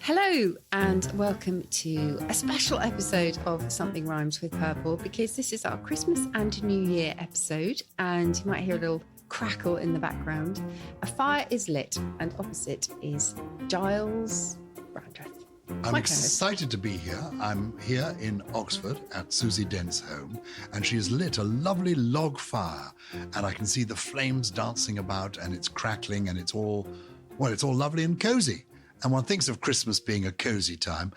Hello and welcome to a special episode of Something Rhymes with Purple, because this is our Christmas and New Year episode, and you might hear a little crackle in the background. A fire is lit and opposite is Gyles, Brandreth. I'm excited to be here. I'm here in Oxford at Susie Dent's home, and she has lit a lovely log fire, and I can see the flames dancing about, and it's crackling, and it's all lovely and cozy. And one thinks of Christmas being a cozy time.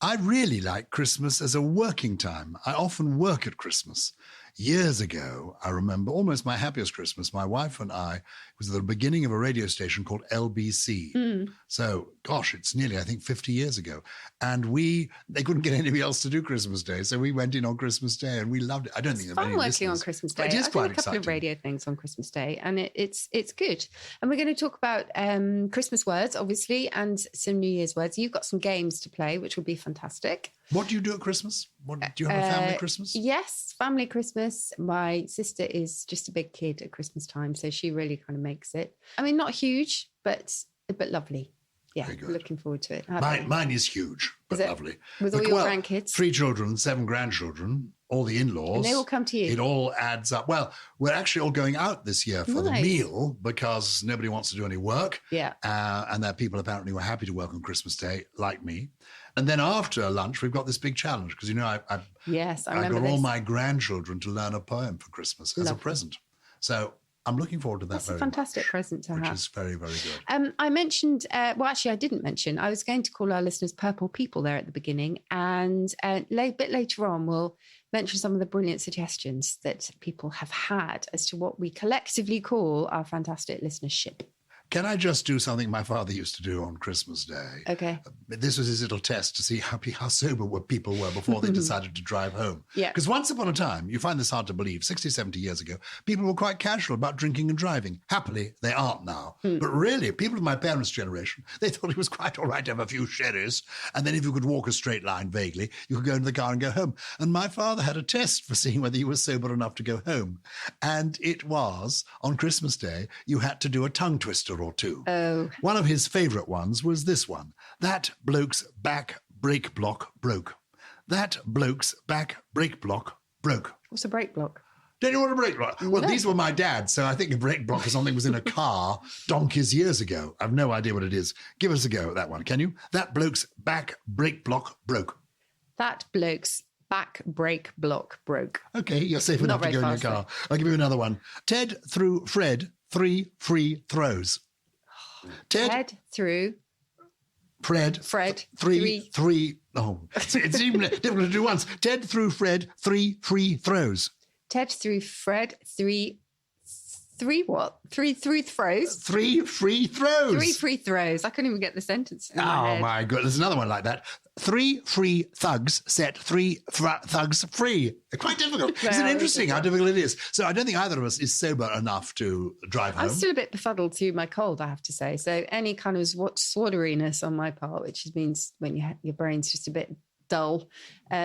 I really like Christmas as a working time. I often work at Christmas. Years ago, I remember almost my happiest Christmas, my wife and I, it was at the beginning of a radio station called LBC. So, gosh, it's nearly, I think, 50 years ago. And they couldn't get anybody else to do Christmas Day. So we went in on Christmas Day and we loved it. I don't think there are many working on Christmas Day. It is quite exciting. I've done a couple of radio things on Christmas Day, and it's good. And we're going to talk about Christmas words, obviously, and some New Year's words. You've got some games to play, which will be fantastic. What do you do at Christmas? Do you have a family Christmas? Yes, family Christmas. My sister is just a big kid at Christmas time, so she really kind of makes it. I mean, not huge, but lovely. Yeah, looking forward to it. Mine is huge, but lovely. With all your grandkids? 3 children, 7 grandchildren, all the in-laws. And they all come to you? It all adds up. Well, we're actually all going out this year for the meal because nobody wants to do any work. Yeah. And there are people apparently who are happy to work on Christmas Day, like me. And then after lunch, we've got this big challenge because, I got all my grandchildren to learn a poem for Christmas as a present. So I'm looking forward to that. That's a fantastic present to have. Which is very, very good. I mentioned, I didn't mention, I was going to call our listeners purple people there at the beginning. And a bit later on, we'll mention some of the brilliant suggestions that people have had as to what we collectively call our fantastic listenership. Can I just do something my father used to do on Christmas Day? Okay. This was his little test to see how sober people were before they decided to drive home. Yeah. Because once upon a time, you find this hard to believe, 60, 70 years ago, people were quite casual about drinking and driving. Happily, they aren't now. But really, people of my parents' generation, they thought it was quite all right to have a few sherries. And then if you could walk a straight line vaguely, you could go into the car and go home. And my father had a test for seeing whether you were sober enough to go home. And it was, on Christmas Day, you had to do a tongue twister or two. Oh. One of his favourite ones was this one. That bloke's back brake block broke. That bloke's back brake block broke. What's a brake block? Don't you want a brake block? Well, these were my dad's, so I think a brake block or something was in a car donkeys years ago. I've no idea what it is. Give us a go at that one, can you? That bloke's back brake block broke. That bloke's back brake block broke. Okay, you're safe enough to go in your car. I'll give you another one. Ted threw Fred 3 free throws. Ted threw Fred 3. Oh, it's even difficult to do once. Ted threw Fred 3 free throws. Ted threw Fred 3 what? 3 throws? 3 free throws. 3 free throws. I couldn't even get the sentence in my head. My God. There's another one like that. 3 free thugs set 3 thugs free. Quite difficult. Isn't it interesting how difficult it is? So I don't think either of us is sober enough to drive home. I'm still a bit befuddled to my cold, I have to say. So any kind of swadderiness on my part, which means when your brain's just a bit dull,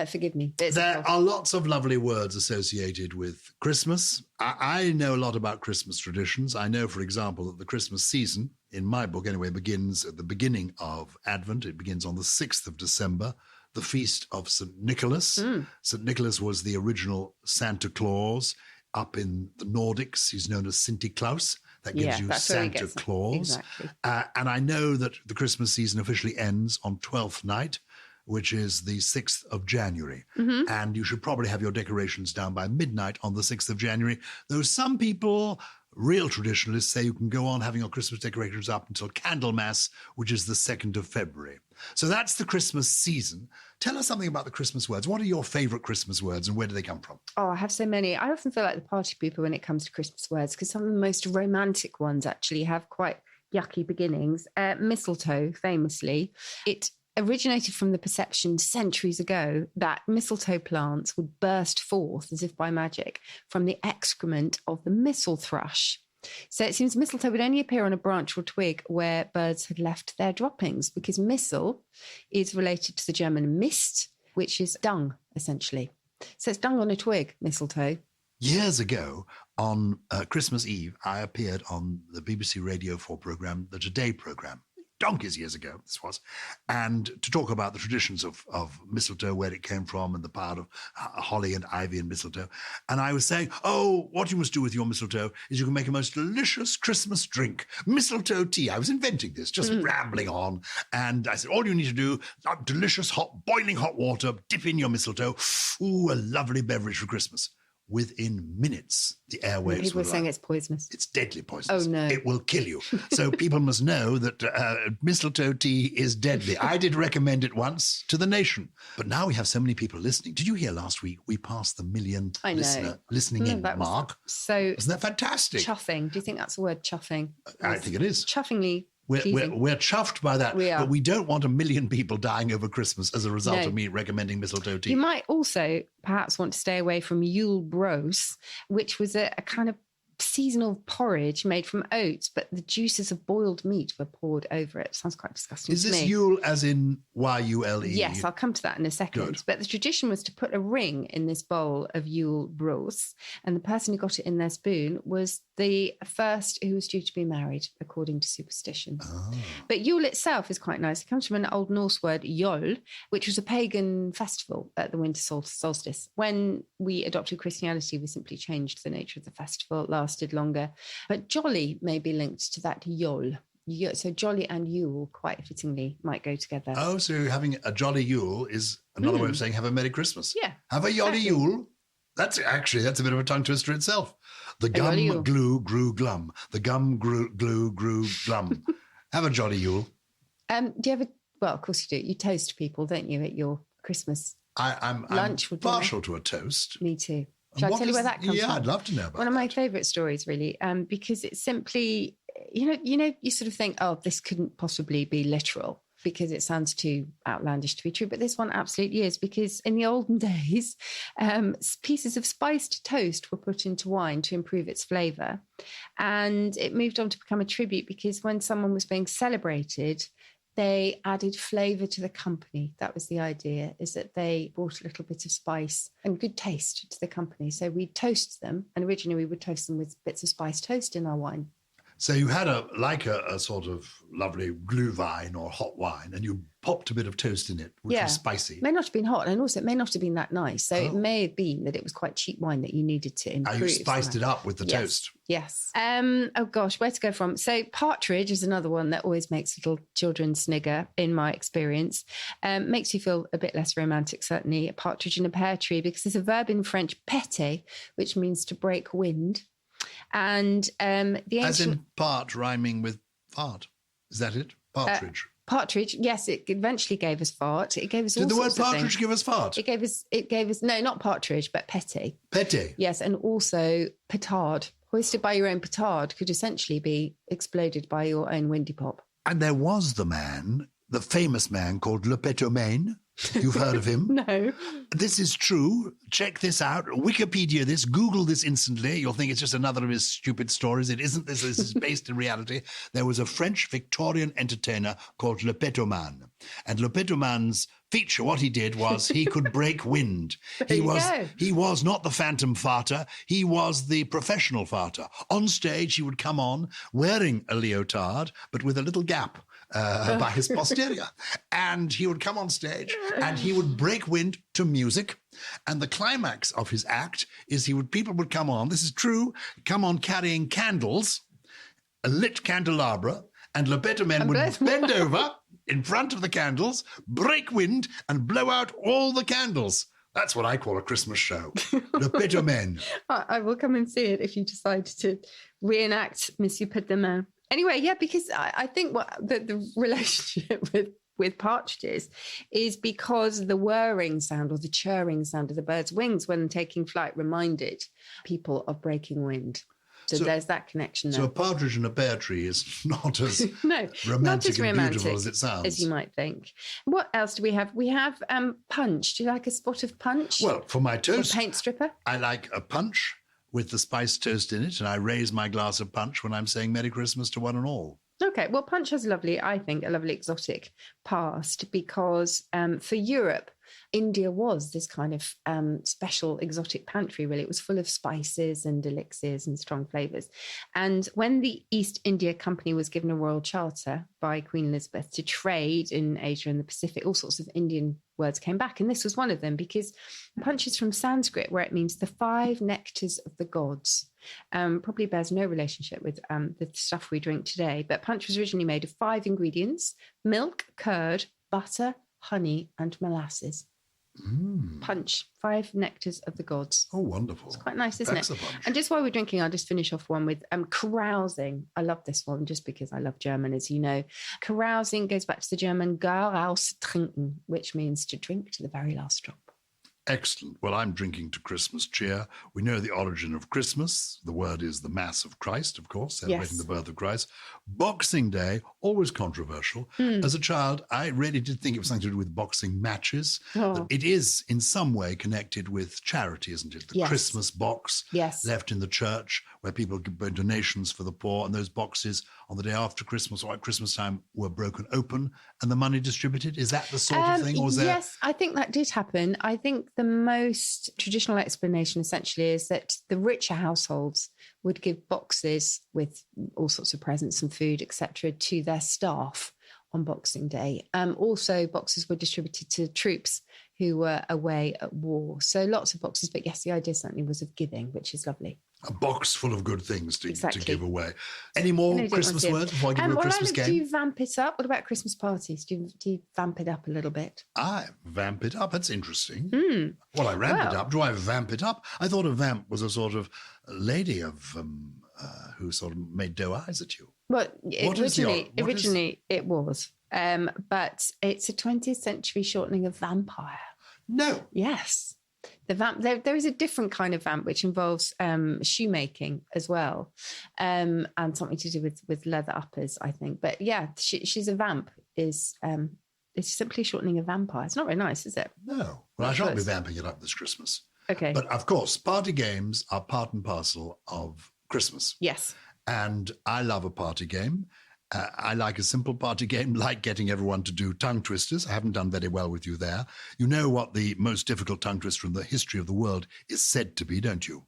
forgive me. There are lots of lovely words associated with Christmas. I know a lot about Christmas traditions. I know, for example, that the Christmas season, in my book anyway, begins at the beginning of Advent. It begins on the 6th of December, the feast of St. Nicholas. St. Nicholas was the original Santa Claus. Up in the Nordics, he's known as Sinterklaas. That gives you Santa Claus. Exactly. And I know that the Christmas season officially ends on Twelfth Night, which is the 6th of January. And you should probably have your decorations down by midnight on the 6th of January, though some people, real traditionalists, say you can go on having your Christmas decorations up until Candlemas, which is the 2nd of February. So that's the Christmas season. Tell us something about the Christmas words. What are your favourite Christmas words and where do they come from? Oh, I have so many. I often feel like the party people when it comes to Christmas words, because some of the most romantic ones actually have quite yucky beginnings. Mistletoe, famously. It originated from the perception centuries ago that mistletoe plants would burst forth as if by magic from the excrement of the mistle thrush. So it seems mistletoe would only appear on a branch or twig where birds had left their droppings, because mistle is related to the German Mist, which is dung, essentially. So it's dung on a twig, mistletoe. Years ago, on Christmas Eve, I appeared on the BBC Radio 4 programme, the Today programme. donkeys years ago, this was, and to talk about the traditions of mistletoe, where it came from, and the power of holly and ivy and mistletoe. And I was saying, oh, what you must do with your mistletoe is you can make a most delicious Christmas drink, mistletoe tea. I was inventing this, just rambling on. And I said, all you need to do, delicious hot, boiling hot water, dip in your mistletoe. Ooh, a lovely beverage for Christmas. Within minutes, the airwaves people were are saying it's poisonous. It's deadly poisonous. Oh, no. It will kill you. So people must know that mistletoe tea is deadly. I did recommend it once to the nation. But now we have so many people listening. Did you hear last week we passed the million listening in mark? So isn't that fantastic? Chuffing. Do you think that's a word, chuffing? I think it is. Chuffingly. We're chuffed by that, but we don't want 1 million people dying over Christmas as a result of me recommending mistletoe tea. You might also perhaps want to stay away from Yule Bros, which was a kind of seasonal porridge made from oats, but the juices of boiled meat were poured over it. Sounds quite disgusting to me. Is this Yule as in Yule? Yes, I'll come to that in a second. Good. But the tradition was to put a ring in this bowl of Yule Bros, and the person who got it in their spoon was the first who was due to be married, according to superstition. Oh. But Yule itself is quite nice. It comes from an Old Norse word, Jol, which was a pagan festival at the winter solstice. When we adopted Christianity, we simply changed the nature of the festival. It lasted longer. But jolly may be linked to that Yol. So jolly and Yule quite fittingly might go together. Oh, so having a jolly Yule is another way of saying have a Merry Christmas. Yeah. Have a jolly Yule. That's a bit of a tongue twister itself. The gum glue grew glum. The gum glue grew glum. Have a jolly Yule. Do you ever? Well, of course you do. You toast people, don't you, at your Christmas I'm lunch? I'm partial to a toast. Me too. Shall I tell you where that comes from? Yeah, I'd love to know about One of my favourite stories, really, because it's simply, you sort of think, oh, this couldn't possibly be literal because it sounds too outlandish to be true. But this one absolutely is, because in the olden days, pieces of spiced toast were put into wine to improve its flavour. And it moved on to become a tribute because when someone was being celebrated, they added flavour to the company. That was the idea, is that they brought a little bit of spice and good taste to the company. So we'd toast them, and originally we would toast them with bits of spiced toast in our wine. So you had a sort of lovely glühwein or hot wine, and you popped a bit of toast in it, which was spicy. It may not have been hot, and also it may not have been that nice. So it may have been that it was quite cheap wine that you needed to improve. You spiced it up with the toast. Yes. Oh gosh, where to go from? So partridge is another one that always makes little children snigger, in my experience. Makes you feel a bit less romantic, certainly. A partridge in a pear tree, because there's a verb in French, péter, which means to break wind. And the ancient... As in part rhyming with fart. Is that it? Partridge. Partridge, yes, it eventually gave us fart. It gave us all Did the word sorts of partridge things. give us fart? It gave us, no, not partridge, but péter. Péter. Yes, and also petard. Hoisted by your own petard could essentially be exploded by your own windy pop. And there was the famous man called Le Petomane. You've heard of him? No. This is true. Check this out. Wikipedia this. Google this instantly. You'll think it's just another of his stupid stories. It isn't. This is based in reality. There was a French Victorian entertainer called Le Petomane. And Le Petomane's feature, what he did was he could break wind. He was not the phantom farter. He was the professional farter. On stage, he would come on wearing a leotard, but with a little gap by his posterior. And he would come on stage and he would break wind to music. And the climax of his act is people would come on, this is true, come on carrying candles, a lit candelabra, and Le Petomane would bend over in front of the candles, break wind, and blow out all the candles. That's what I call a Christmas show. Le Petomane. I will come and see it if you decide to reenact Monsieur Petomane. Anyway, yeah, because I think what the relationship with partridges is because the whirring sound or the churring sound of the bird's wings when taking flight reminded people of breaking wind. So there's that connection there. So a partridge in a pear tree is not as romantic and beautiful as it sounds. As you might think. What else do we have? We have punch. Do you like a spot of punch? Well, for my toast, or paint stripper? I like a punch with the spiced toast in it, and I raise my glass of punch when I'm saying Merry Christmas to one and all. Okay, well, punch has a lovely exotic past because for Europe, India was this kind of special exotic pantry, really. It was full of spices and elixirs and strong flavours. And when the East India Company was given a royal charter by Queen Elizabeth to trade in Asia and the Pacific, all sorts of Indian words came back. And this was one of them, because punch is from Sanskrit, where it means the 5 nectars of the gods. Probably bears no relationship with the stuff we drink today. But punch was originally made of 5 ingredients: milk, curd, butter, honey, and molasses. Punch, 5 nectars of the gods. Oh, wonderful. It's quite nice, isn't That's it? a punch. And just while we're drinking, I'll just finish off one with carousing. I love this one just because I love German, as you know. Carousing goes back to the German Garaus trinken, which means to drink to the very last drop. Excellent. Well, I'm drinking to Christmas cheer. We know the origin of Christmas. The word is the Mass of Christ, of course, celebrating the birth of Christ. Boxing Day, always controversial. As a child, I really did think it was something to do with boxing matches. Oh. It is in some way connected with charity, isn't it? The Christmas box left in the church where people give donations for the poor, and those boxes on the day after Christmas or at Christmas time were broken open and the money distributed. Is that the sort of thing? Or is yes, I think that did happen. I think the most traditional explanation essentially is that the richer households would give boxes with all sorts of presents and food, etc., to their staff on Boxing Day. Also, boxes were distributed to troops who were away at war. So lots of boxes, but yes, the idea certainly was of giving, which is lovely. A box full of good things to give away. Any more Christmas words before I give you a Christmas game? Do you vamp it up? What about Christmas parties? Do you vamp it up a little bit? I vamp it up. That's interesting. Well, I ramp it up. Do I vamp it up? I thought a vamp was a sort of lady of who sort of made doe eyes at you. Well, originally it was. But it's a 20th century shortening of vampire. No. Yes. The vamp. There is a different kind of vamp which involves shoemaking as well, and something to do with leather uppers, I think. But yeah, she's a vamp. It's simply shortening of vampire. It's not very nice, is it? No. Well, I shan't be vamping it up this Christmas. Okay. But of course, party games are part and parcel of Christmas. Yes. And I love a party game. I like a simple party game, like getting everyone to do tongue twisters. I haven't done very well with you there. You know what the most difficult tongue twister in the history of the world is said to be, don't you?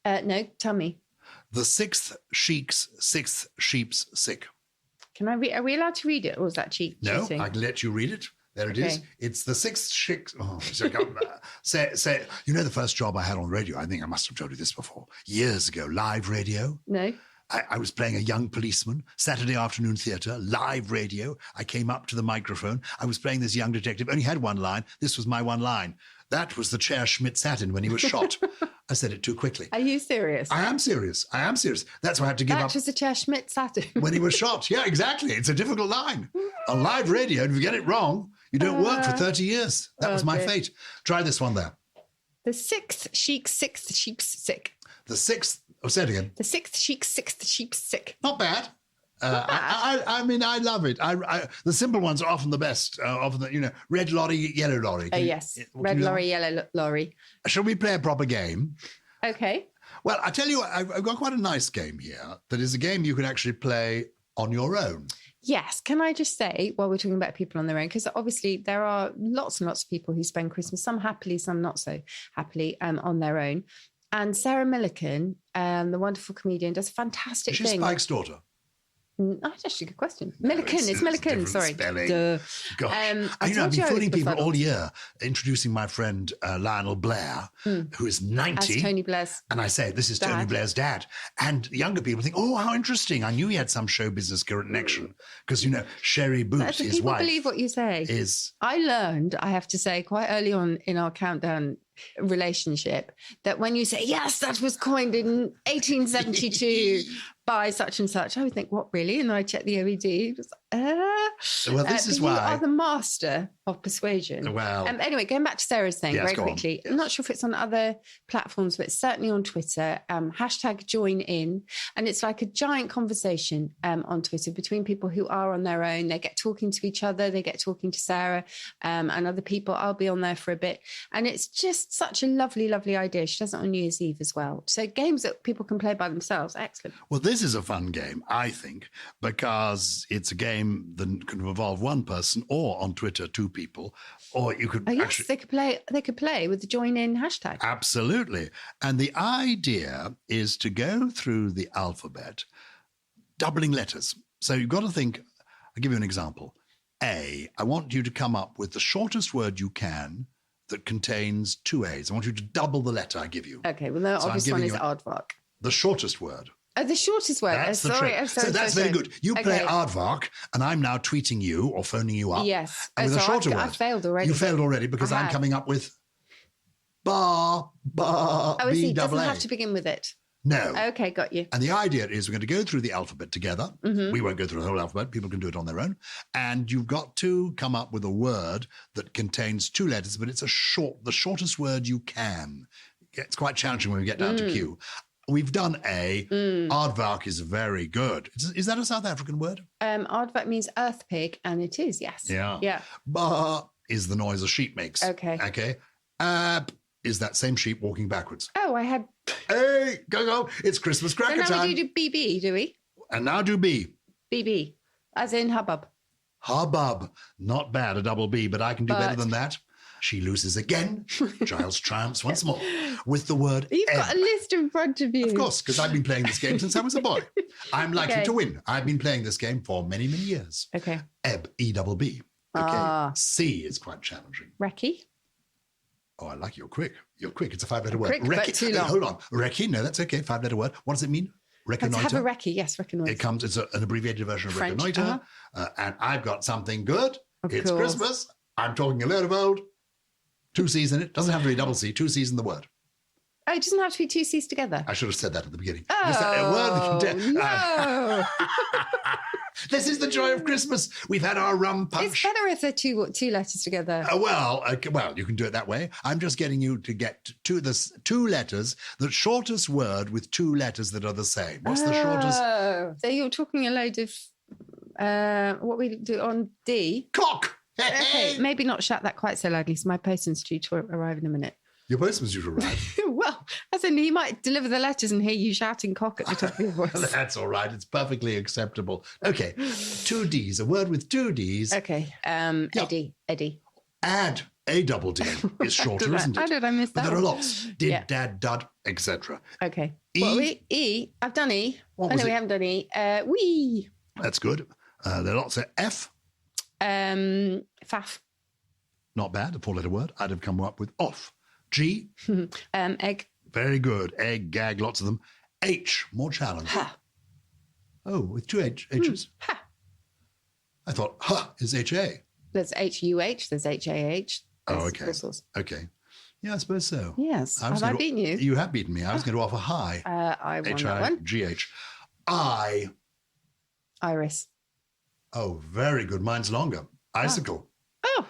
No, tell me. The sixth sheep's sick. Are we allowed to read it, or is that cheating? No, I can let you read it. There it is. It's the sixth sheep. Oh, say. You know the first job I had on radio? I think I must have told you this before. Years ago, live radio. No. I was playing a young policeman, Saturday afternoon theatre, live radio. I came up to the microphone. I was playing this young detective, only had one line. This was my one line. That was the chair Schmidt sat in when he was shot. I said it too quickly. Are you serious? I am serious. That's why I had to give up. That was the chair Schmidt sat in. When he was shot. Yeah, exactly. It's a difficult line. On live radio, if you get it wrong, you don't work for 30 years. That was my fate. Try this one there. The sixth sheep's sick. The sixth... Oh, say it again. The sixth sheep's sick. Not bad. I mean, I love it. The simple ones are often the best. Often, red lorry, yellow lorry. Yes, red lorry, yellow lorry. Shall we play a proper game? Okay. Well, I tell you what, I've got quite a nice game here that is a game you can actually play on your own. Yes. Can I just say, while we're talking about people on their own, because obviously there are lots and lots of people who spend Christmas, some happily, some not so happily, on their own. And Sarah Millican, the wonderful comedian, does a fantastic thing. She's Spike's daughter. That's actually a good question. Millican, it's Millican, sorry. Spelling. Duh. Gosh. I've been fooling people all year, introducing my friend Lionel Blair, who is 90. As Tony Blair's And I say, this is dad. Tony Blair's dad. And younger people think, oh, how interesting. I knew he had some show business connection. Because, Sherry Boots, his people wife. Believe what you say. I learned, I have to say, quite early on in our countdown relationship, that when you say, yes, that was coined in 1872 by such and such, I would think, what, really? And then I check the OED. Well, this is why. You are the master of persuasion. Well. Anyway, going back to Sarah's thing very quickly. Yes. I'm not sure if it's on other platforms, but certainly on Twitter, #joinin. And it's like a giant conversation on Twitter between people who are on their own. They get talking to each other. They get talking to Sarah and other people. I'll be on there for a bit. And it's just such a lovely, lovely idea. She does it on New Year's Eve as well. So games that people can play by themselves. Excellent. Well, this This is a fun game, I think, because it's a game that can involve one person, or on Twitter, two people, or you could yes, they could play with the join in hashtag. Absolutely. And the idea is to go through the alphabet, doubling letters. So you've got to think, I'll give you an example. I want you to come up with the shortest word you can that contains two A's. I want you to double the letter I give you. Okay, well, the obvious one is aardvark. The shortest word. Oh, the shortest word. That's the trick. So that's very good. You play aardvark, and I'm now tweeting you or phoning you up. Yes. And with a shorter word. I failed already. You failed already because I'm coming up with bar, Oh, I see. It doesn't B-double-A. have to begin with it. No. Okay, got you. And the idea is we're going to go through the alphabet together. Mm-hmm. We won't go through the whole alphabet. People can do it on their own. And you've got to come up with a word that contains two letters, but it's the shortest word you can. It's quite challenging when we get down to Q. We've done A. Aardvark is very good. Is that a South African word? Aardvark means earth pig, and it is, yes. Yeah. Ba is the noise a sheep makes. Okay. Ab is that same sheep walking backwards. Oh, I had... Hey, go. It's Christmas cracker So now time. we do BB, do we? And now do B. BB, as in hubbub. Hubbub. Not bad, a double B, but I can do better than that. She loses again. Gyles triumphs once more with the word You've ebb. got a list in front of you. Of course, because I've been playing this game since I was a boy. I'm likely to win. I've been playing this game for many, many years. Okay. Ebb, E-double-B. Okay. C is quite challenging. Recce. Oh, I like you're quick. You're quick. It's a five-letter word. Quick, but too long. Hold on. Recce? No, that's okay. Five-letter word. What does it mean? Reconnoiter. Let's have a recce. Yes, reconnoiter. It's an abbreviated version of French, reconnoiter. And I've got something good. It's course. Christmas. I'm talking a load of old. Two C's in it. Doesn't have to be double C. Two C's in the word. Oh, it doesn't have to be two C's together. I should have said that at the beginning. Oh, no. This is the joy of Christmas. We've had our rum punch. It's better if they're two letters together. Well, you can do it that way. I'm just getting you to get to the two letters, the shortest word with two letters that are the same. What's the shortest? So you're talking a load of what we do on D. Cock. Okay, maybe not shout that quite so loudly, so my postman's due to arrive in a minute. Your postman's due to arrive. Well, as in he might deliver the letters and hear you shouting cock at the top of your voice. That's all right. It's perfectly acceptable. Okay, two Ds. A word with two Ds. Okay, Eddie. Add a double D. It's shorter, isn't it? How did I miss that? But there are lots. Did, Yeah. dad, dud, etc. Okay. E. What are we? E. I've done E. What Oh, was no, we it? haven't done E. Wee. That's good. There are lots of F. Faff. Not bad. A four-letter word. I'd have come up with off. G. Egg. Very good. Egg, gag, lots of them. H. More challenging. Ha. Oh, with two H's. Ha. I thought ha is H-A. There's H-U-H. There's H-A-H. Oh, There's okay. all sorts. Okay. Yeah, I suppose so. Yes. Have I beaten you? You have beaten me. I was going to offer high. I won that one. H-I-G-H. I. Iris. Oh, very good. Mine's longer. Icicle. Oh.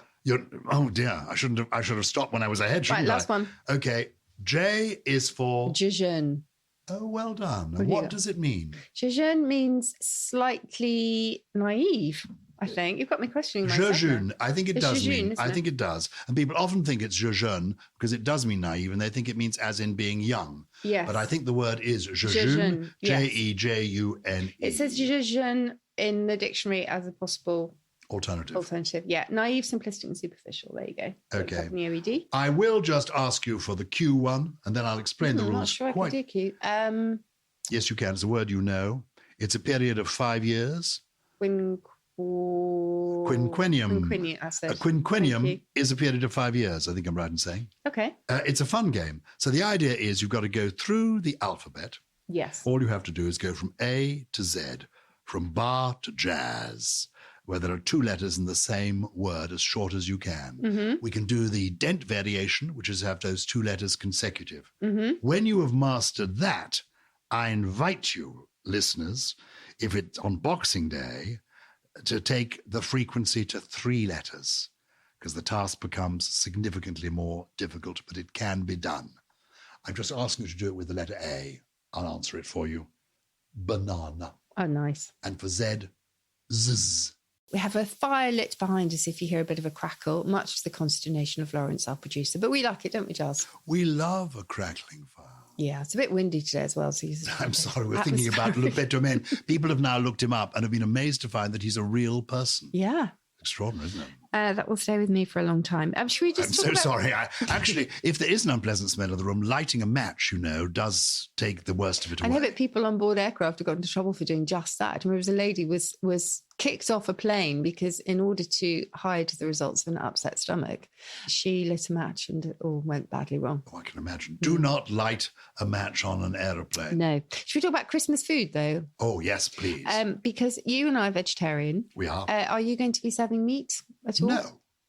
Oh dear. I should have stopped when I was ahead, shouldn't Right, I? last one. Okay. J is for. Jejeune. Oh, well done. What And do you what got? does it mean? Jejeune means slightly naive, I think. You've got me questioning myself. Jejeune. I think it It's does jejeune, mean. isn't I it? think it does. And people often think it's jejeune because it does mean naive, and they think it means as in being young. Yes. But I think the word is jejeune. Jejeune, yes. Jejeune. It says jejeune in the dictionary as a possible Alternative. Yeah. Naive, simplistic, and superficial. There you go. Okay. The OED. I will just ask you for the Q one, and then I'll explain the I'm rules. not sure I can do cute. Yes, you can. It's a word you know. It's a period of 5 years. Quinquennium. I said. A Thank you. quinquennium is a period of 5 years, I think I'm right in saying. Okay. It's a fun game. So the idea is you've got to go through the alphabet. Yes. All you have to do is go from A to Z, from bar to jazz, where there are two letters in the same word as short as you can. Mm-hmm. We can do the Dent variation, which is have those two letters consecutive. Mm-hmm. When you have mastered that, I invite you, listeners, if it's on Boxing Day, to take the frequency to 3 letters, because the task becomes significantly more difficult, but it can be done. I'm just asking you to do it with the letter A. I'll answer it for you. Banana. Oh, nice. And for Z, zzz. We have a fire lit behind us if you hear a bit of a crackle, much to the consternation of Lawrence, our producer. But we like it, don't we, Gyles? We love a crackling fire. Yeah, it's a bit windy today as well. So I'm sorry, we're thinking about Petomane. People have now looked him up and have been amazed to find that he's a real person. Yeah. Extraordinary, isn't it? That will stay with me for a long time. Should we just I'm so sorry. Actually, if there is an unpleasant smell in the room, lighting a match, does take the worst of it away. I know that people on board aircraft have got into trouble for doing just that. There was a lady was kicked off a plane because in order to hide the results of an upset stomach, she lit a match and it all went badly wrong. Oh, I can imagine. Do not light a match on an aeroplane. No. Should we talk about Christmas food, though? Oh, yes, please. Because you and I are vegetarian. We are. Are you going to be serving meat at all? No.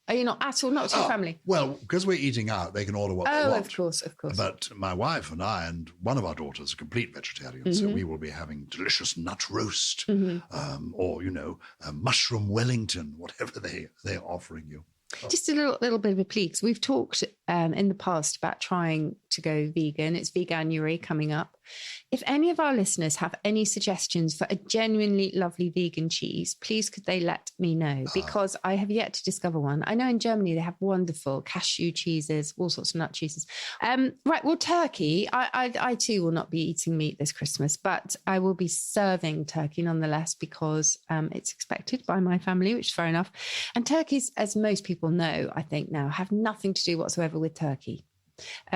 Are you not at all? Not to your family? Well, because we're eating out, they can order what they want. Oh, of course. But my wife and I and one of our daughters are complete vegetarians, so we will be having delicious nut roast or, mushroom Wellington, whatever they're offering you. Just a little bit of a plea, because we've talked in the past about trying to go vegan. It's Veganuary coming up. If any of our listeners have any suggestions for a genuinely lovely vegan cheese, please could they let me know, because I have yet to discover one. I know in Germany they have wonderful cashew cheeses, all sorts of nut cheeses. Right, well, turkey. I too will not be eating meat this Christmas, but I will be serving turkey nonetheless because it's expected by my family, which is fair enough. And turkeys, as most people know, I think now, have nothing to do whatsoever with turkey.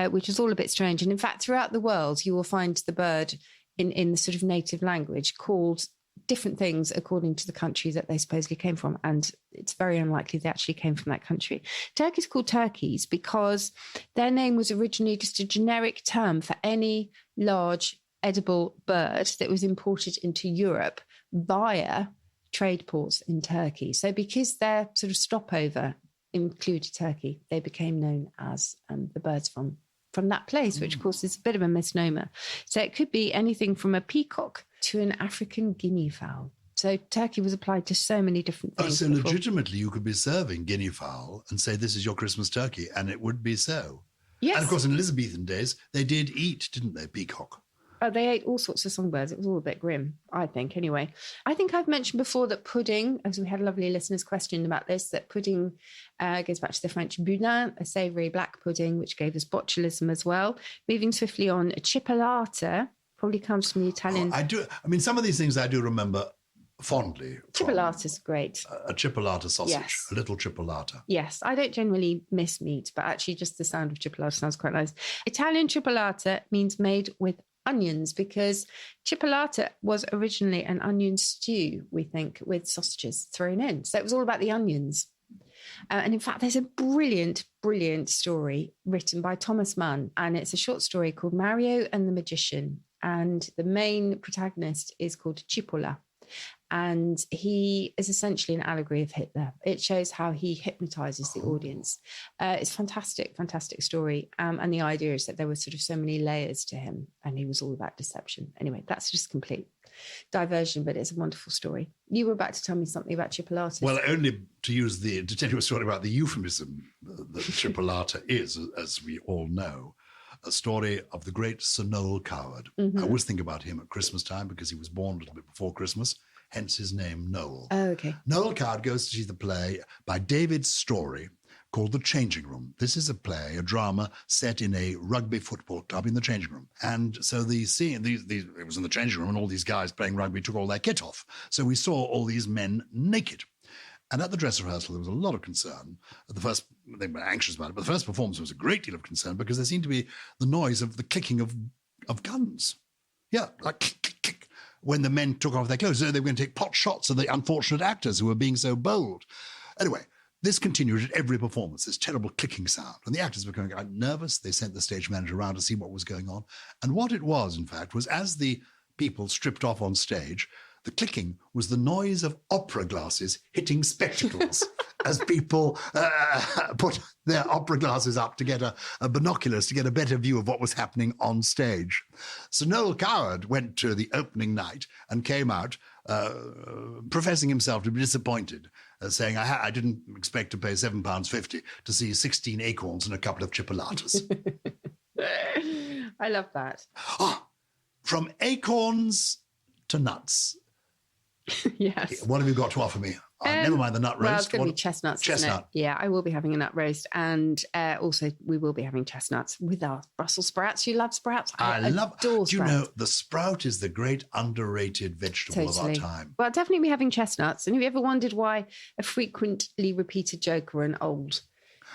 Which is all a bit strange. And in fact, throughout the world, you will find the bird in the sort of native language called different things according to the country that they supposedly came from. And it's very unlikely they actually came from that country. Turkeys called turkeys because their name was originally just a generic term for any large edible bird that was imported into Europe via trade ports in Turkey. So because their sort of stopover included turkey, they became known as the birds from that place, which of course is a bit of a misnomer. So it could be anything from a peacock to an African guinea fowl. So turkey was applied to so many different things. So legitimately you could be serving guinea fowl and say this is your Christmas turkey, and it would be so. Yes. And of course in Elizabethan days they did eat, didn't they, peacock? Oh, they ate all sorts of songbirds. It was all a bit grim, I think, anyway. I think I've mentioned before that pudding, as we had a lovely listener's question about this, that pudding goes back to the French boudin, a savoury black pudding, which gave us botulism as well. Moving swiftly on, chipolata probably comes from the Italian... I do. I mean, some of these things I do remember fondly. Chipolata's great. A chipolata sausage, yes. A little chipolata. Yes, I don't generally miss meat, but actually just the sound of chipolata sounds quite nice. Italian chipolata means made with onions, because chipolata was originally an onion stew, we think, with sausages thrown in. So it was all about the onions. And in fact, there's a brilliant story written by Thomas Mann, and it's a short story called Mario and the Magician. And the main protagonist is called Cipolla. And he is essentially an allegory of Hitler. It shows how he hypnotizes the audience. It's fantastic story. And the idea is that there were sort of so many layers to him, and he was all about deception. Anyway, that's just complete diversion, but it's a wonderful story. You were about to tell me something about chipolata. Well, only to tell you a story about the euphemism that chipolata is, as we all know. A story of the great Sir Noel Coward. I always think about him at Christmas time because he was born a little bit before Christmas, hence his name, Noel. Oh, okay. Noel Coward goes to see the play by David Storey called The Changing Room. This is a play, a drama set in a rugby football club in the changing room. And so the scene, it was in the changing room and all these guys playing rugby took all their kit off. So we saw all these men naked. And at the dress rehearsal, there was a lot of concern. They were anxious about it, but the first performance was a great deal of concern because there seemed to be the noise of the clicking of guns. Yeah, like click, click, click, when the men took off their clothes. So they were going to take pot shots of the unfortunate actors who were being so bold. Anyway, this continued at every performance, this terrible clicking sound. And the actors were becoming quite nervous. They sent the stage manager around to see what was going on. And what it was, in fact, was as the people stripped off on stage, the clicking was the noise of opera glasses hitting spectacles as people put their opera glasses up to get a binoculars to get a better view of what was happening on stage. So Noel Coward went to the opening night and came out professing himself to be disappointed, saying, I didn't expect to pay £7.50 to see 16 acorns and a couple of chipolatas. I love that. From acorns to nuts. Yes. What have you got to offer me? Never mind the nut roast. Well, it's going to be chestnuts. Isn't it? Yeah, I will be having a nut roast. And also, we will be having chestnuts with our Brussels sprouts. You love sprouts? I adore sprouts. Do you know, the sprout is the great underrated vegetable of our time. Well, definitely be having chestnuts. And have you ever wondered why a frequently repeated joke or an old...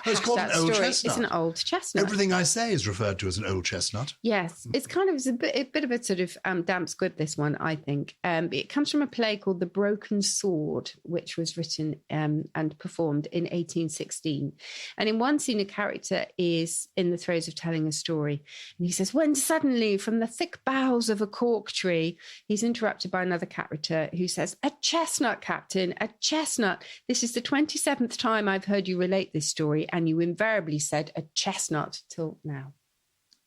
Oh, it's called an old chestnut. It's an old chestnut. Everything I say is referred to as an old chestnut. Yes, it's a bit of a sort of damp squib, this one, I think. It comes from a play called The Broken Sword, which was written and performed in 1816. And in one scene, a character is in the throes of telling a story. And he says, when suddenly from the thick boughs of a cork tree, he's interrupted by another character who says, a chestnut, Captain, a chestnut. This is the 27th time I've heard you relate this story. And you invariably said a chestnut till now.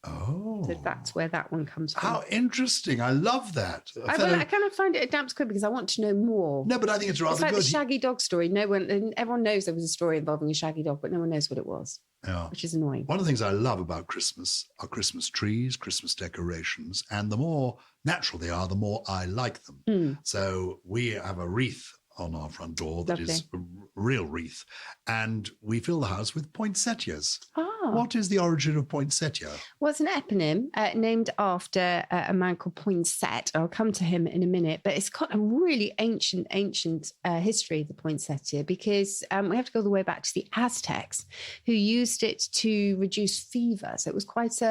Oh. So that's where that one comes from. How interesting. I love that. I kind of find it a damp squib because I want to know more. No, but I think it's rather good. It's like good. the shaggy dog story. Everyone knows there was a story involving a shaggy dog, but no one knows what it was, which is annoying. One of the things I love about Christmas are Christmas trees, Christmas decorations, and the more natural they are, the more I like them. Mm. So we have a wreath on our front door that is a real wreath, and we fill the house with poinsettias. What is the origin of poinsettia? Well, it's an eponym named after a man called Poinsett. I'll come to him in a minute, but it's got a really ancient history, the poinsettia, because we have to go all the way back to the Aztecs, who used it to reduce fever. So it was quite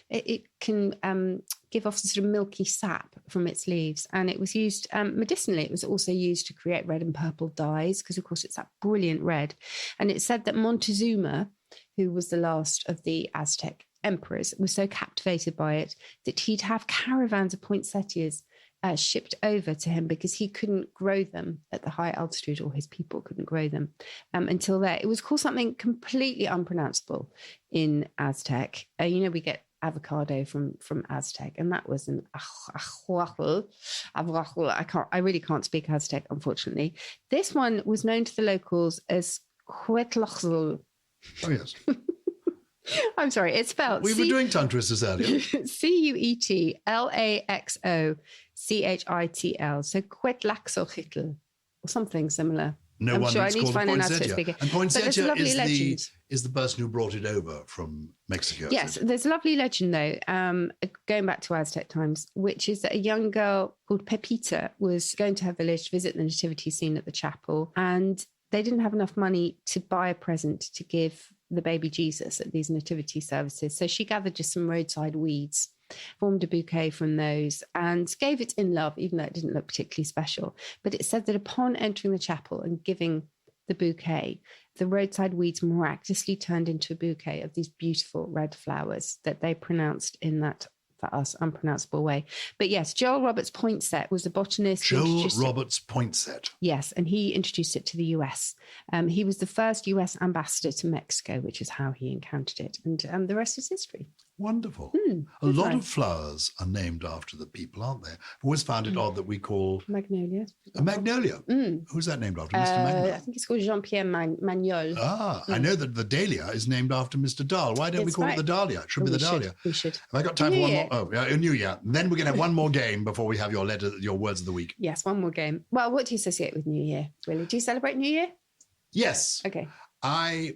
it can give off a sort of milky sap from its leaves. And it was used medicinally. It was also used to create red and purple dyes, because, of course, it's that brilliant red. And it said that Montezuma, who was the last of the Aztec emperors, was so captivated by it that he'd have caravans of poinsettias shipped over to him because he couldn't grow them at the high altitude, or his people couldn't grow them until there. It was called something completely unpronounceable in Aztec. We get avocado from Aztec, and that was an ahuahuel. I really can't speak Aztec, unfortunately. This one was known to the locals as Cuetlaxl. Oh, yes. I'm sorry, it's spelled... We were doing tongue twisters earlier. Cuetlaxochitl. So Cuetlaxochitl, or something similar. No I'm wonder sure it's I need to called find a out how to poinsettia. speak it. And poinsettia is the person who brought it over from Mexico. Yes, there's a lovely legend, though, going back to Aztec times, which is that a young girl called Pepita was going to her village to visit the nativity scene at the chapel, and they didn't have enough money to buy a present to give the baby Jesus at these nativity services. So she gathered just some roadside weeds, formed a bouquet from those, and gave it in love, even though it didn't look particularly special. But it said that upon entering the chapel and giving the bouquet, the roadside weeds miraculously turned into a bouquet of these beautiful red flowers that they pronounced in that, for us, unpronounceable way. But yes, Joel Roberts Poinsett was a botanist. Joel Roberts Poinsett. Yes, and he introduced it to the US. He was the first US ambassador to Mexico, which is how he encountered it. And the rest is history. Wonderful. A lot of flowers are named after the people, aren't there? I've always found it odd that we call... Magnolia. A magnolia? Who's that named after? Mr. Magnolia? I think it's called Jean-Pierre Magnol. I know that the dahlia is named after Mr. Dahl. Why don't we call it the dahlia? It should be the dahlia. We should. Have I got time for one more? Oh, yeah, New Year. Then we're going to have one more game before we have your words of the week. Yes, one more game. Well, what do you associate with New Year, really? Do you celebrate New Year? Yes. Okay.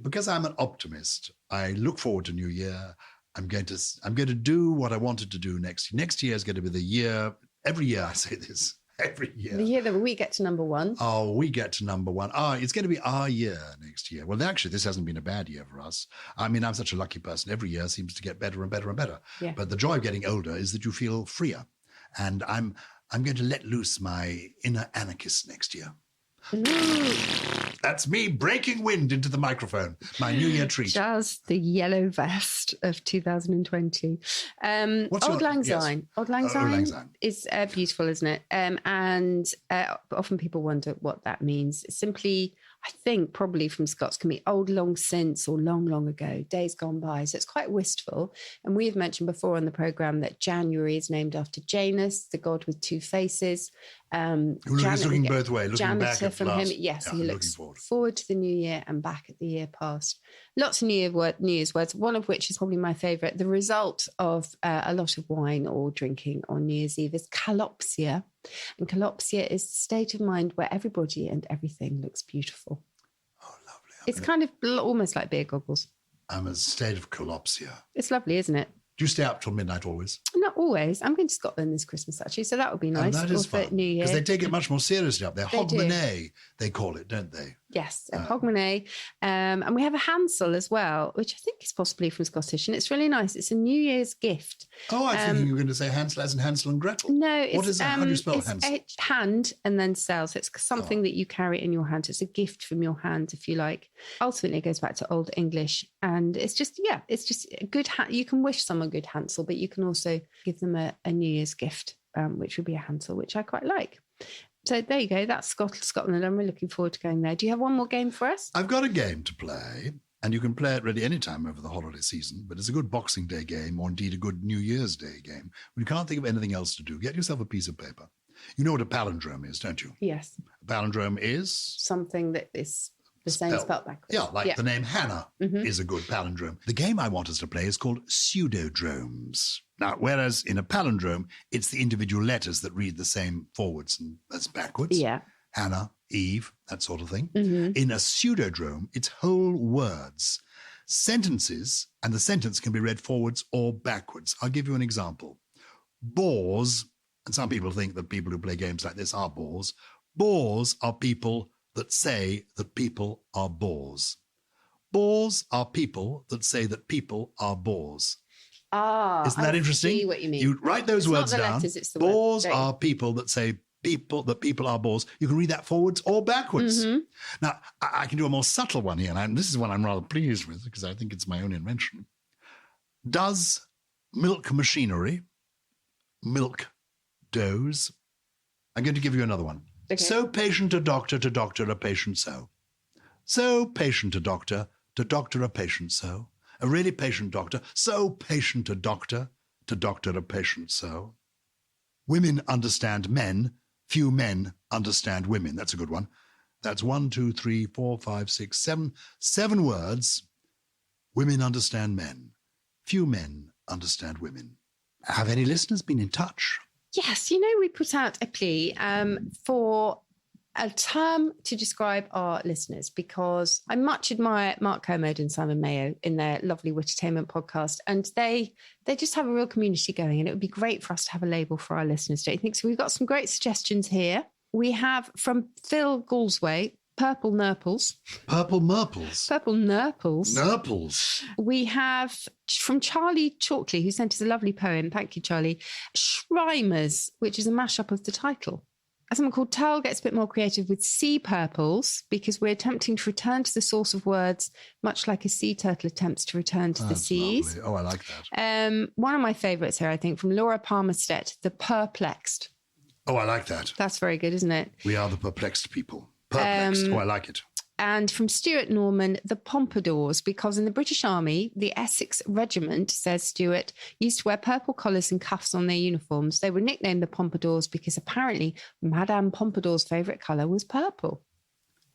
Because I'm an optimist, I look forward to New Year. I'm going to do what I wanted to do next year. Next year is going to be the year. Every year I say this. Every year. The year that we get to number one. Oh, we get to number one. It's going to be our year next year. Well, actually, this hasn't been a bad year for us. I mean, I'm such a lucky person. Every year seems to get better and better and better. Yeah. But the joy of getting older is that you feel freer. And I'm going to let loose my inner anarchist next year. That's me breaking wind into the microphone. My New Year treat. Just the yellow vest of 2020. Old Lang Syne. Old Lang Syne is beautiful, isn't it? And often people wonder what that means. Simply, I think probably from Scots can be old long since or long, long ago, days gone by. So it's quite wistful. And we've mentioned before on the programme that January is named after Janus, the god with two faces. He's looking both ways, looking back at from last. him. Yes, Yeah, he looks forward to the new year and back at the year past. Lots of New Year's words, one of which is probably my favourite. The result of a lot of wine or drinking on New Year's Eve is calopsia. And calopsia is the state of mind where everybody and everything looks beautiful. Oh, lovely. It's kind of almost like beer goggles. I'm in a state of calopsia. It's lovely, isn't it? Do you stay up till midnight always? Not always. I'm going to Scotland this Christmas, actually, so that would be nice. Oh, that is fun. New Year. Because they take it much more seriously up there. Hogmanay, they call it, don't they? Yes, Hogmanay. And we have a Hansel as well, which I think is possibly from Scottish, and it's really nice. It's a New Year's gift. Oh, I think you were going to say Hansel as in Hansel and Gretel. No, it's... What is that? How do you spell Hansel? It's hand and then cell. So it's something that you carry in your hand. It's a gift from your hand, if you like. Ultimately, it goes back to Old English. And it's just a good... you can wish someone good Hansel, but you can also give them a New Year's gift, which would be a Hansel, which I quite like. So there you go. That's Scotland. I'm really looking forward to going there. Do you have one more game for us? I've got a game to play, and you can play it really any time over the holiday season, but it's a good Boxing Day game, or indeed a good New Year's Day game. When you can't think of anything else to do, get yourself a piece of paper. You know what a palindrome is, don't you? Yes. A palindrome is... something that is the same spelled backwards. Yeah, like the name Hannah is a good palindrome. The game I want us to play is called pseudodromes. Now, whereas in a palindrome, it's the individual letters that read the same forwards and as backwards. Yeah. Hannah, Eve, that sort of thing. In a pseudodrome, it's whole words, sentences, and the sentence can be read forwards or backwards. I'll give you an example. Bores, and some people think that people who play games like this are bores. Bores are people that say that people are bores. Bores are people that say that people are bores. Isn't that interesting? I see what you mean. You write those words not the down. Letters, it's the bores word. are people that say that people are bores. You can read that forwards or backwards. Now, I can do a more subtle one here, and this is one I'm rather pleased with because I think it's my own invention. Does milk machinery milk does? I'm going to give you another one. Okay. So patient to doctor a patient so. So patient to doctor a patient so. A really patient doctor, so patient a doctor a patient so. Women understand men, few men understand women. That's a good one. That's 1, 2, 3, 4, 5, 6, 7. 7 words. Women understand men. Few men understand women. Have any listeners been in touch? Yes, we put out a plea for a term to describe our listeners because I much admire Mark Kermode and Simon Mayo in their lovely Wittertainment podcast, and they just have a real community going, and it would be great for us to have a label for our listeners, don't you think? So we've got some great suggestions here. We have from Phil Galsway, Purple Nurples. Purple Murples. Purple Nurples. Nurples. We have from Charlie Chalkley, who sent us a lovely poem. Thank you, Charlie. Shrimers, which is a mashup of the title. Someone called Tal gets a bit more creative with sea purples because we're attempting to return to the source of words, much like a sea turtle attempts to return to the seas. Lovely. Oh, I like that. One of my favourites here, I think, from Laura Palmerstedt, The Perplexed. Oh, I like that. That's very good, isn't it? We are the perplexed people. Perplexed. I like it. And from Stuart Norman, The Pompadours, because in the British Army, the Essex Regiment, says Stuart, used to wear purple collars and cuffs on their uniforms. They were nicknamed the Pompadours because apparently Madame Pompadour's favourite colour was purple.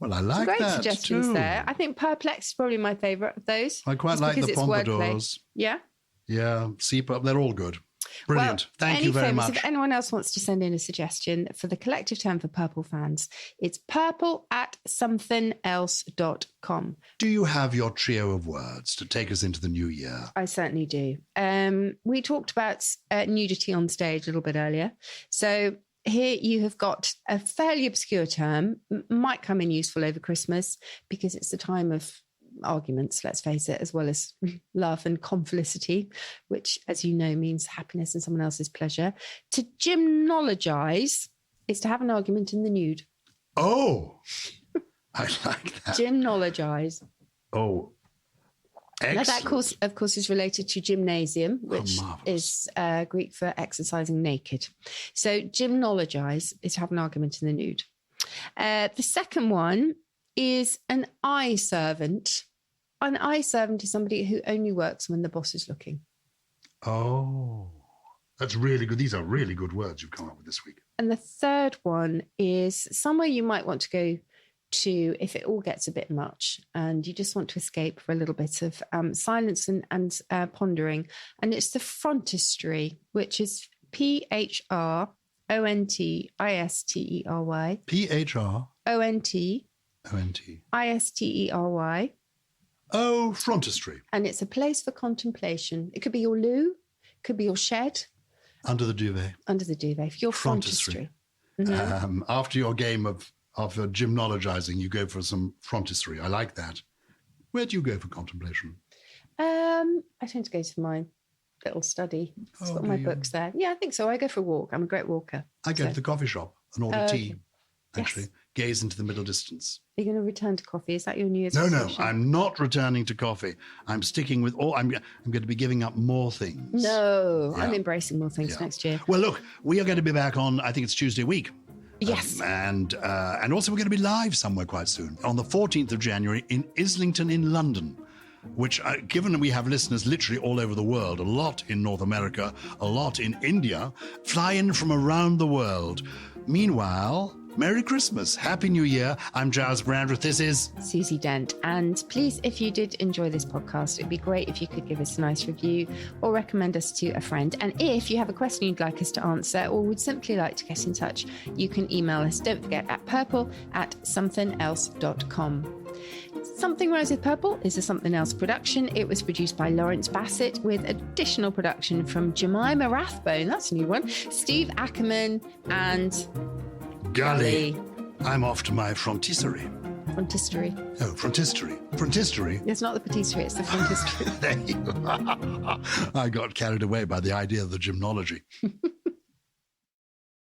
Well, I like great that suggestions too. There. I think Perplexed is probably my favourite of those. I quite like the Pompadours. Yeah? Yeah, they're all good. Brilliant. Well, Thank you very much. If anyone else wants to send in a suggestion for the collective term for purple fans, it's purple@somethingelse.com. Do you have your trio of words to take us into the new year? I certainly do. We talked about nudity on stage a little bit earlier. So here you have got a fairly obscure term, might come in useful over Christmas because it's the time of arguments, let's face it, as well as love and confelicity, which, as you know, means happiness and someone else's pleasure. To gymnologize is to have an argument in the nude. Oh, I like that. Gymnologize. Oh, excellent. Now that, of course, is related to gymnasium, which is Greek for exercising naked. So gymnologize is to have an argument in the nude. The second one is an eye servant. An eye servant is somebody who only works when the boss is looking. Oh, That's really good. These are really good words you've come up with this week. And the third one is somewhere you might want to go to if it all gets a bit much and you just want to escape for a little bit of silence and pondering. And it's the frontistery, which is PHRONTISTERY. PHRONTISTERY. Oh, frontistery. And it's a place for contemplation. It could be your loo, could be your shed. Under the duvet. Under the duvet, for your frontistery. Mm-hmm. After your game of gymnologizing, you go for some frontistery. I like that. Where do you go for contemplation? I tend to go to my little study. It's got my books there. Yeah, I think so. I go for a walk. I'm a great walker. I go to the coffee shop and order tea, actually. Yes. Gaze into the middle distance. Are you going to return to coffee? Is that your New Year's No, resolution? I'm not returning to coffee. I'm sticking with all. I'm going to be giving up more things. No, Yeah. I'm embracing more things next year. Well, look, we are going to be back on, I think it's Tuesday week. Yes. And also we're going to be live somewhere quite soon on the 14th of January in Islington in London, which, given that we have listeners literally all over the world, a lot in North America, a lot in India, fly in from around the world. Meanwhile, Merry Christmas, Happy New Year. I'm Gyles Brandreth. This is Susie Dent. And please, if you did enjoy this podcast, it'd be great if you could give us a nice review or recommend us to a friend. And if you have a question you'd like us to answer or would simply like to get in touch, you can email us, don't forget, at purple@somethingelse.com. Something Rose with Purple is a Something Else production. It was produced by Lawrence Bassett with additional production from Jemima Rathbone, that's a new one, Steve Ackerman and Gully. I'm off to my frontistery. Frontistery. Oh, frontistery. Frontistery. It's not the patisserie, it's the frontistery. There you are. I got carried away by the idea of the gymnology.